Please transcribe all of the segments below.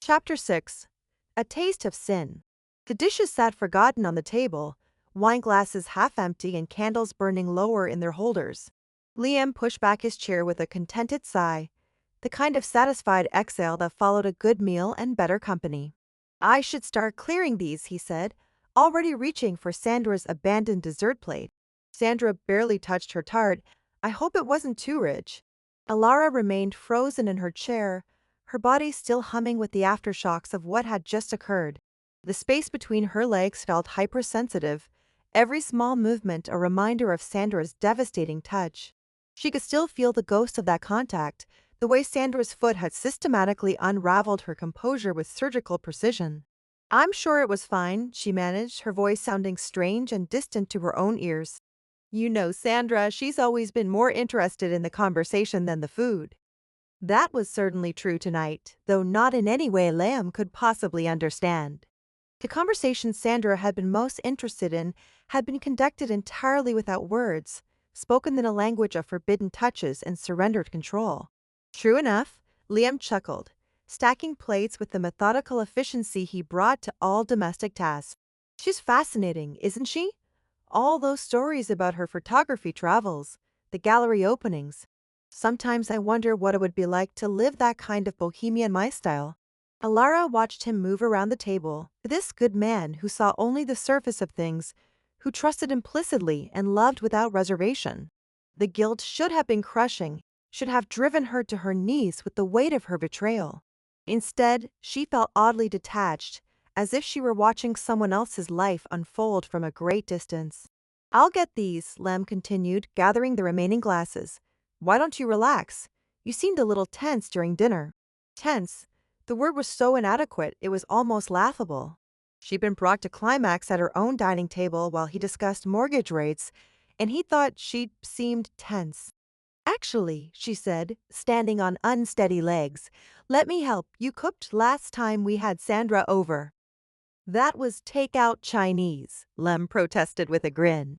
Chapter 6. A Taste of Sin. The dishes sat forgotten on the table, wine glasses half empty and candles burning lower in their holders. Liam pushed back his chair with a contented sigh, the kind of satisfied exhale that followed a good meal and better company. I should start clearing these, he said, already reaching for Sandra's abandoned dessert plate. Sandra barely touched her tart. I hope it wasn't too rich. Alara remained frozen in her chair, her body still humming with the aftershocks of what had just occurred. The space between her legs felt hypersensitive, every small movement a reminder of Sandra's devastating touch. She could still feel the ghost of that contact, the way Sandra's foot had systematically unraveled her composure with surgical precision. I'm sure it was fine, she managed, her voice sounding strange and distant to her own ears. You know Sandra, she's always been more interested in the conversation than the food. That was certainly true tonight, though not in any way Liam could possibly understand. The conversation Sandra had been most interested in had been conducted entirely without words, spoken in a language of forbidden touches and surrendered control. True enough, Liam chuckled, stacking plates with the methodical efficiency he brought to all domestic tasks. She's fascinating, isn't she? All those stories about her photography travels, the gallery openings. Sometimes I wonder what it would be like to live that kind of bohemian lifestyle. Alara watched him move around the table, this good man who saw only the surface of things, who trusted implicitly and loved without reservation. The guilt should have been crushing, should have driven her to her knees with the weight of her betrayal. Instead, she felt oddly detached, as if she were watching someone else's life unfold from a great distance. I'll get these, Lem continued, gathering the remaining glasses. Why don't you relax? You seemed a little tense during dinner. Tense? The word was so inadequate, it was almost laughable. She'd been brought to climax at her own dining table while he discussed mortgage rates, and he thought she seemed tense. Actually, she said, standing on unsteady legs, let me help. You cooked last time we had Sandra over. That was take-out Chinese, Lem protested with a grin.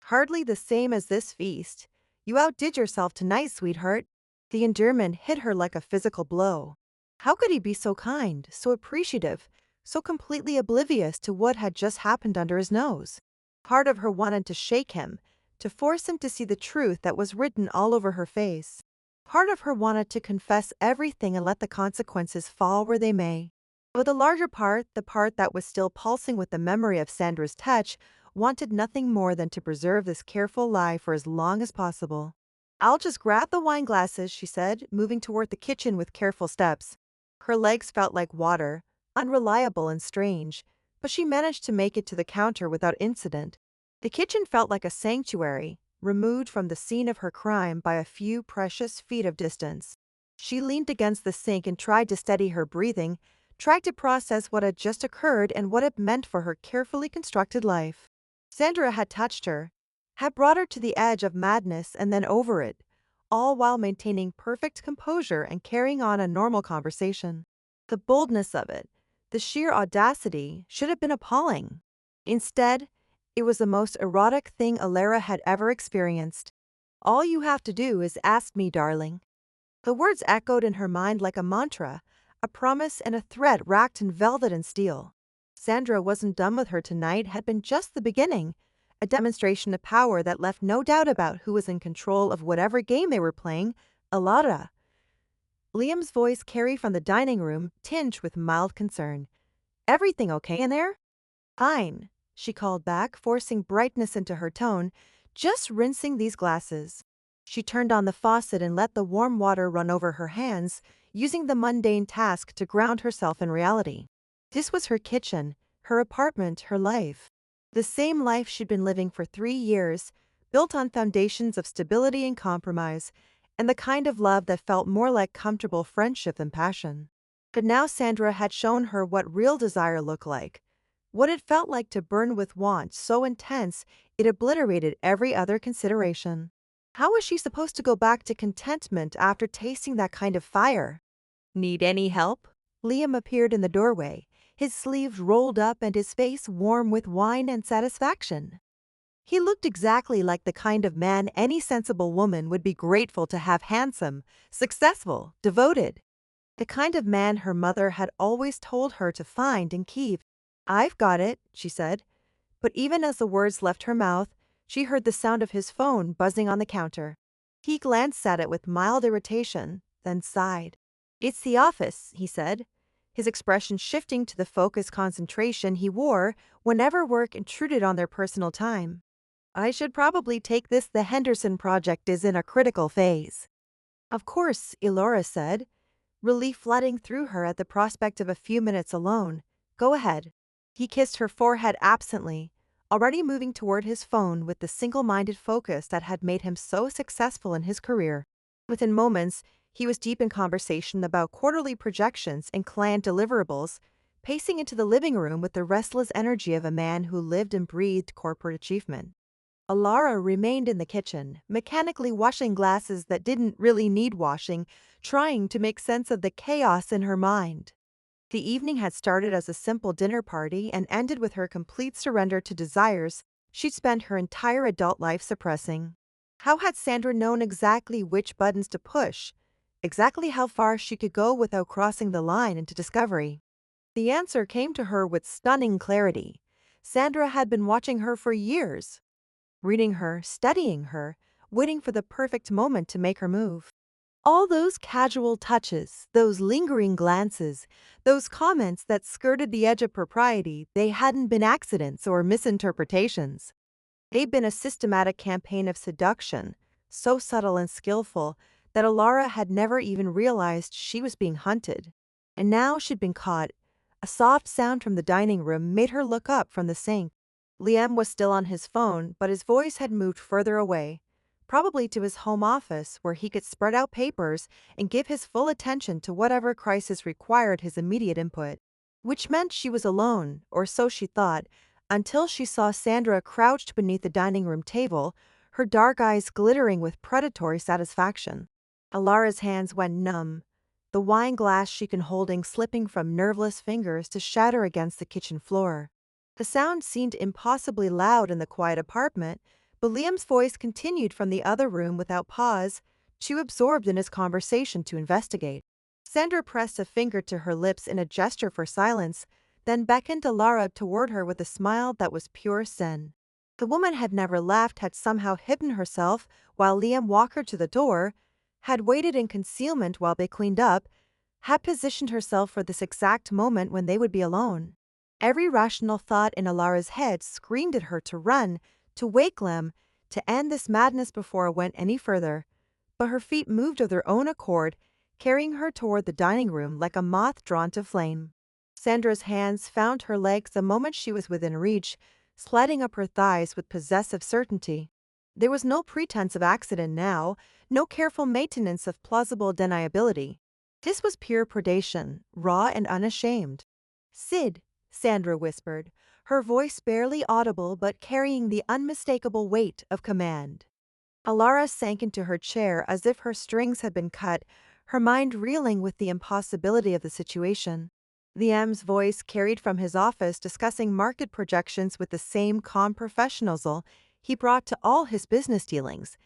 Hardly the same as this feast. You outdid yourself tonight, sweetheart. The endearment hit her like a physical blow. How could he be so kind, so appreciative, so completely oblivious to what had just happened under his nose? Part of her wanted to shake him, to force him to see the truth that was written all over her face. Part of her wanted to confess everything and let the consequences fall where they may. But the larger part, the part that was still pulsing with the memory of Sandra's touch, wanted nothing more than to preserve this careful lie for as long as possible. I'll just grab the wine glasses, she said, moving toward the kitchen with careful steps. Her legs felt like water, unreliable and strange, but she managed to make it to the counter without incident. The kitchen felt like a sanctuary, removed from the scene of her crime by a few precious feet of distance. She leaned against the sink and tried to steady her breathing, tried to process what had just occurred and what it meant for her carefully constructed life. Sandra had touched her, had brought her to the edge of madness and then over it, all while maintaining perfect composure and carrying on a normal conversation. The boldness of it, the sheer audacity, should have been appalling. Instead, it was the most erotic thing Alara had ever experienced. All you have to do is ask me, darling. The words echoed in her mind like a mantra, a promise and a threat racked in velvet and steel. Sandra wasn't done with her tonight, had been just the beginning, a demonstration of power that left no doubt about who was in control of whatever game they were playing, Alara. Liam's voice carried from the dining room, tinged with mild concern. Everything okay in there? Fine, she called back, forcing brightness into her tone, just rinsing these glasses. She turned on the faucet and let the warm water run over her hands, using the mundane task to ground herself in reality. This was her kitchen, her apartment, her life. The same life she'd been living for 3 years, built on foundations of stability and compromise, and the kind of love that felt more like comfortable friendship than passion. But now Sandra had shown her what real desire looked like, what it felt like to burn with want so intense it obliterated every other consideration. How was she supposed to go back to contentment after tasting that kind of fire? Need any help? Liam appeared in the doorway, his sleeves rolled up and his face warm with wine and satisfaction. He looked exactly like the kind of man any sensible woman would be grateful to have, handsome, successful, devoted. The kind of man her mother had always told her to find and keep. "I've got it," she said. But even as the words left her mouth, she heard the sound of his phone buzzing on the counter. He glanced at it with mild irritation, then sighed. "It's the office," he said, his expression shifting to the focused concentration he wore whenever work intruded on their personal time. "I should probably take this. The Henderson project is in a critical phase." "Of course," Elora said, relief flooding through her at the prospect of a few minutes alone. "Go ahead." He kissed her forehead absently, already moving toward his phone with the single-minded focus that had made him so successful in his career. Within moments, he was deep in conversation about quarterly projections and client deliverables, pacing into the living room with the restless energy of a man who lived and breathed corporate achievement. Alara remained in the kitchen, mechanically washing glasses that didn't really need washing, trying to make sense of the chaos in her mind. The evening had started as a simple dinner party and ended with her complete surrender to desires she'd spent her entire adult life suppressing. How had Sandra known exactly which buttons to push, exactly how far she could go without crossing the line into discovery? The answer came to her with stunning clarity. Sandra had been watching her for years, reading her, studying her, waiting for the perfect moment to make her move. All those casual touches, those lingering glances, those comments that skirted the edge of propriety, they hadn't been accidents or misinterpretations. They'd been a systematic campaign of seduction, so subtle and skillful that Alara had never even realized she was being hunted. And now she'd been caught. A soft sound from the dining room made her look up from the sink. Liam was still on his phone, but his voice had moved further away, probably to his home office where he could spread out papers and give his full attention to whatever crisis required his immediate input. Which meant she was alone, or so she thought, until she saw Sandra crouched beneath the dining room table, her dark eyes glittering with predatory satisfaction. Alara's hands went numb, the wine glass she'd been holding slipping from nerveless fingers to shatter against the kitchen floor. The sound seemed impossibly loud in the quiet apartment, but Liam's voice continued from the other room without pause, too absorbed in his conversation to investigate. Sandra pressed a finger to her lips in a gesture for silence, then beckoned Alara toward her with a smile that was pure zen. The woman had never left, had somehow hidden herself while Liam walked her to the door, had waited in concealment while they cleaned up, had positioned herself for this exact moment when they would be alone. Every rational thought in Alara's head screamed at her to run, to wake Lem, to end this madness before it went any further. But her feet moved of their own accord, carrying her toward the dining room like a moth drawn to flame. Sandra's hands found her legs the moment she was within reach, sliding up her thighs with possessive certainty. There was no pretense of accident now, no careful maintenance of plausible deniability. This was pure predation, raw and unashamed. "Sid," Sandra whispered, her voice barely audible but carrying the unmistakable weight of command. Alara sank into her chair as if her strings had been cut, her mind reeling with the impossibility of the situation. Liam's voice carried from his office discussing market projections with the same calm professionalism he brought to all his business dealings,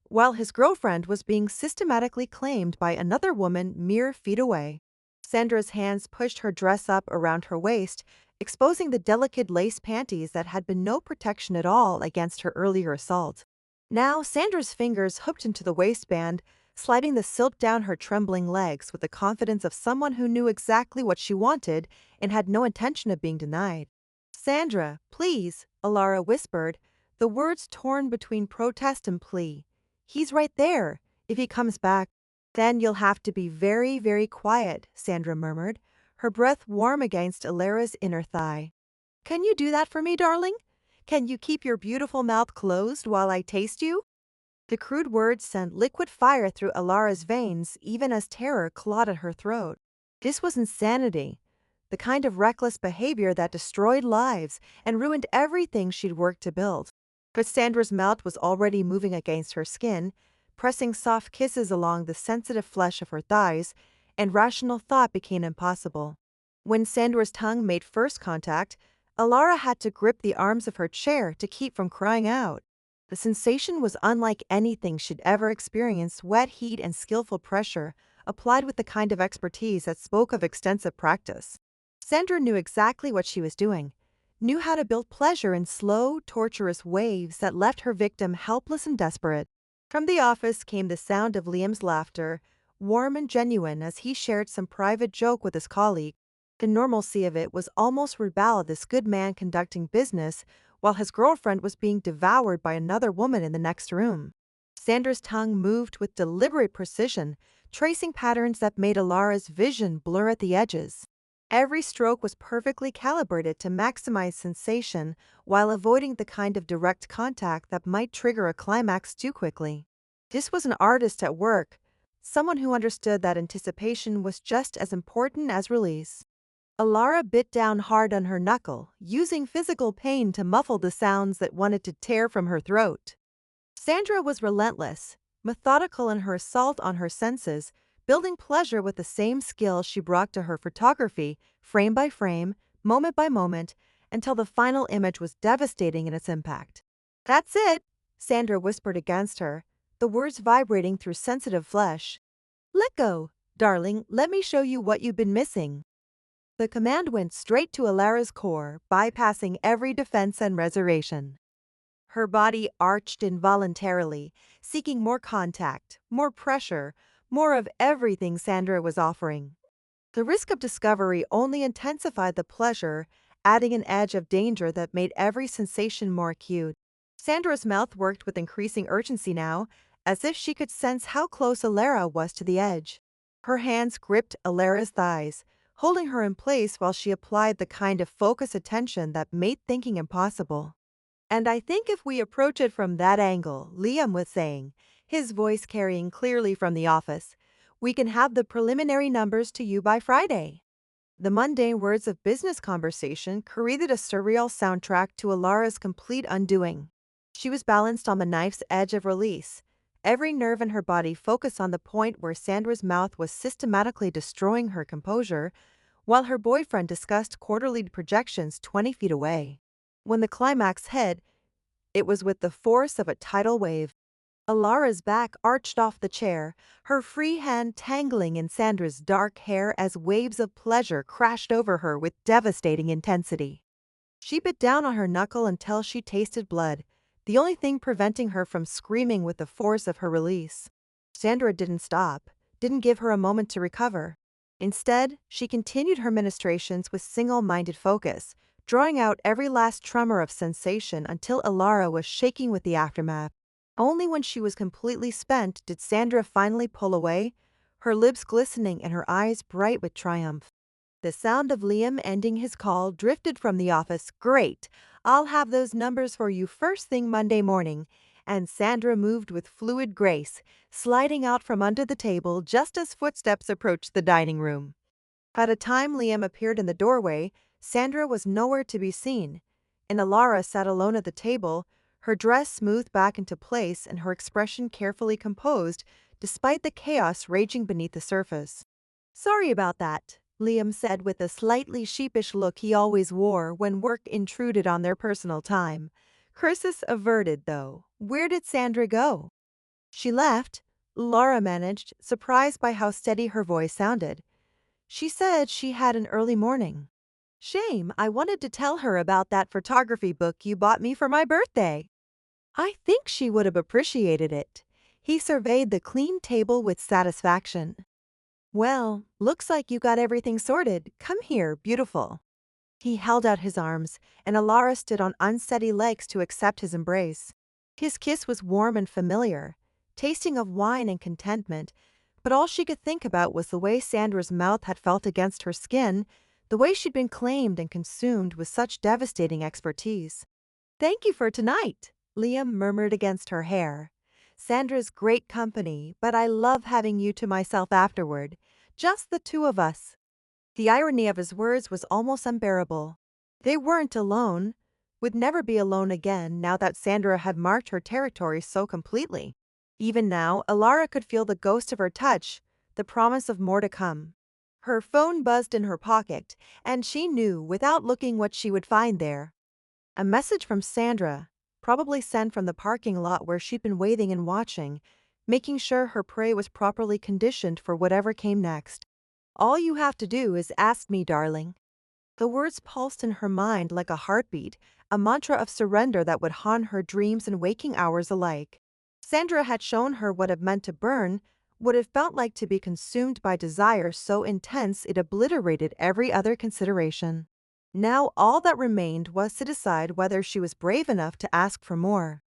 while his girlfriend was being systematically claimed by another woman mere feet away. Sandra's hands pushed her dress up around her waist, exposing the delicate lace panties that had been no protection at all against her earlier assault. Now Sandra's fingers hooked into the waistband, sliding the silk down her trembling legs with the confidence of someone who knew exactly what she wanted and had no intention of being denied. "Sandra, please," Alara whispered, the words torn between protest and plea. "He's right there. If he comes back, then you'll have to be very, very quiet," Sandra murmured, her breath warm against Alara's inner thigh. "Can you do that for me, darling? Can you keep your beautiful mouth closed while I taste you?" The crude words sent liquid fire through Alara's veins even as terror clawed at her throat. This was insanity, the kind of reckless behavior that destroyed lives and ruined everything she'd worked to build. But Sandra's mouth was already moving against her skin, pressing soft kisses along the sensitive flesh of her thighs, and rational thought became impossible. When Sandra's tongue made first contact, Alara had to grip the arms of her chair to keep from crying out. The sensation was unlike anything she'd ever experienced: wet heat and skillful pressure, applied with the kind of expertise that spoke of extensive practice. Sandra knew exactly what she was doing, knew how to build pleasure in slow, torturous waves that left her victim helpless and desperate. From the office came the sound of Liam's laughter, warm and genuine as he shared some private joke with his colleague. The normalcy of it was almost rebel, this good man conducting business while his girlfriend was being devoured by another woman in the next room. Sandra's tongue moved with deliberate precision, tracing patterns that made Alara's vision blur at the edges. Every stroke was perfectly calibrated to maximize sensation while avoiding the kind of direct contact that might trigger a climax too quickly. This was an artist at work, someone who understood that anticipation was just as important as release. Alara bit down hard on her knuckle, using physical pain to muffle the sounds that wanted to tear from her throat. Sandra was relentless, methodical in her assault on her senses, building pleasure with the same skill she brought to her photography, frame by frame, moment by moment, until the final image was devastating in its impact. "That's it," Sandra whispered against her, the words vibrating through sensitive flesh. "Let go, darling, let me show you what you've been missing." The command went straight to Alara's core, bypassing every defense and reservation. Her body arched involuntarily, seeking more contact, more pressure, more of everything Sandra was offering. The risk of discovery only intensified the pleasure, adding an edge of danger that made every sensation more acute. Sandra's mouth worked with increasing urgency now, as if she could sense how close Alara was to the edge. Her hands gripped Alara's thighs, holding her in place while she applied the kind of focused attention that made thinking impossible. "And I think if we approach it from that angle," Liam was saying, his voice carrying clearly from the office, "we can have the preliminary numbers to you by Friday." The mundane words of business conversation created a surreal soundtrack to Alara's complete undoing. She was balanced on the knife's edge of release, every nerve in her body focused on the point where Sandra's mouth was systematically destroying her composure, while her boyfriend discussed quarterly projections 20 feet away. When the climax hit, it was with the force of a tidal wave. Alara's back arched off the chair, her free hand tangling in Sandra's dark hair as waves of pleasure crashed over her with devastating intensity. She bit down on her knuckle until she tasted blood, the only thing preventing her from screaming with the force of her release. Sandra didn't stop, didn't give her a moment to recover. Instead, she continued her ministrations with single-minded focus, drawing out every last tremor of sensation until Alara was shaking with the aftermath. Only when she was completely spent did Sandra finally pull away, her lips glistening and her eyes bright with triumph. The sound of Liam ending his call drifted from the office. "Great! I'll have those numbers for you first thing Monday morning." And Sandra moved with fluid grace, sliding out from under the table just as footsteps approached the dining room. By the time Liam appeared in the doorway, Sandra was nowhere to be seen, and Alara sat alone at the table, her dress smoothed back into place and her expression carefully composed, despite the chaos raging beneath the surface. "Sorry about that," Liam said with a slightly sheepish look he always wore when work intruded on their personal time. Curses averted, though. "Where did Sandra go?" "She left," Laura managed, surprised by how steady her voice sounded. "She said she had an early morning." "Shame, I wanted to tell her about that photography book you bought me for my birthday." "I think she would have appreciated it." He surveyed the clean table with satisfaction. "Well, looks like you got everything sorted. Come here, beautiful." He held out his arms, and Alara stood on unsteady legs to accept his embrace. His kiss was warm and familiar, tasting of wine and contentment, but all she could think about was the way Sandra's mouth had felt against her skin, the way she'd been claimed and consumed with such devastating expertise. "Thank you for tonight," Liam murmured against her hair. "Sandra's great company, but I love having you to myself afterward. Just the two of us." The irony of his words was almost unbearable. They weren't alone, would never be alone again now that Sandra had marked her territory so completely. Even now, Alara could feel the ghost of her touch, the promise of more to come. Her phone buzzed in her pocket, and she knew, without looking, what she would find there. A message from Sandra, probably sent from the parking lot where she'd been waiting and watching. making sure her prey was properly conditioned for whatever came next. All you have to do is ask me, darling. The words pulsed in her mind like a heartbeat, a mantra of surrender that would haunt her dreams and waking hours alike. Sandra had shown her what it meant to burn, what it felt like to be consumed by desire so intense it obliterated every other consideration. Now all that remained was to decide whether she was brave enough to ask for more.